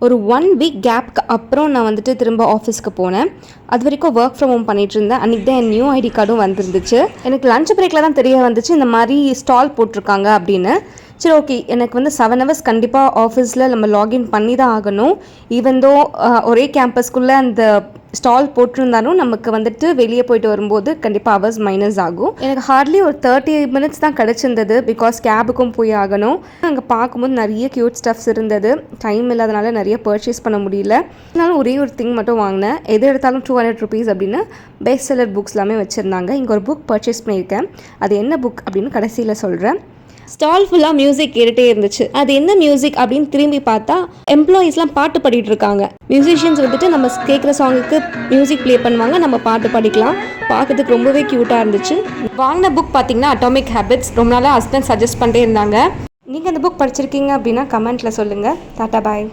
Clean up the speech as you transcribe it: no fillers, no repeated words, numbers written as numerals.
ஒரு 1 வீக் கேப்க்கு அப்புறம் நான் வந்துட்டு திரும்ப ஆஃபீஸ்க்கு போனேன். அது வரைக்கும் ஒர்க் ஃப்ரம் ஹோம் பண்ணிகிட்டு இருந்தேன். அன்றைக்கி தான் என் நியூ ஐடி கார்டும் வந்துருந்துச்சு. எனக்கு லஞ்ச் பிரேக்கில் தான் தெரிய வந்துச்சு இந்த மாதிரி ஸ்டால் போட்டிருக்காங்க அப்படின்னு. சரி ஓகே, எனக்கு வந்து 7 ஹவர்ஸ் கண்டிப்பாக ஆஃபீஸில் நம்ம லாகின் பண்ணி தான் ஆகணும். ஈவன் தோ ஒரே கேம்பஸ்க்குள்ளே அந்த ஸ்டால் போட்டிருந்தாலும் நமக்கு வந்துட்டு வெளியே போயிட்டு வரும்போது கண்டிப்பாக ஹவர்ஸ் மைனஸ் ஆகும். எனக்கு ஹார்ட்லி ஒரு 30 மினிட்ஸ் தான் கிடச்சிருந்தது. பிகாஸ் கேபுக்கும் போய் ஆகணும். அங்கே பார்க்கும்போது நிறைய க்யூட் ஸ்டஃப்ஸ் இருந்தது. டைம் இல்லாதனால நிறைய பர்ச்சேஸ் பண்ண முடியல. அதனால ஒரே ஒரு திங் மட்டும் வாங்கினேன். எது எடுத்தாலும் 200 rupees அப்படின்னு பெஸ்ட் செல்லர் புக்ஸ் எல்லாமே வச்சுருந்தாங்க. இங்கே ஒரு புக் பர்ச்சேஸ் பண்ணியிருக்கேன். அது என்ன புக் அப்படின்னு கடைசியில் சொல்கிறேன். ஸ்டால் ஃபுல்லாக மியூசிக் கேட்டுகிட்டே இருந்துச்சு. அது என்ன மியூசிக் அப்படின்னு திரும்பி பார்த்தா எம்ப்ளாயீஸ்லாம் பாட்டு பாடிட்டு இருக்காங்க. மியூசிஷியன்ஸ் வந்துட்டு நம்ம கேட்குற சாங்குக்கு மியூசிக் ப்ளே பண்ணுவாங்க, நம்ம பாட்டு பாடிக்கலாம். பார்க்கறதுக்கு ரொம்பவே க்யூட்டாக இருந்துச்சு. வாங்கின புக் பார்த்தீங்கன்னா அட்டாமிக் ஹேபிட்ஸ். ரொம்ப நாளாக ஹஸ்பண்ட் சஜஸ்ட் பண்ணிட்டே இருந்தாங்க. நீங்கள் அந்த புக் படிச்சிருக்கீங்க அப்படின்னா கமெண்ட்டில் சொல்லுங்கள். டாட்டா பாய்.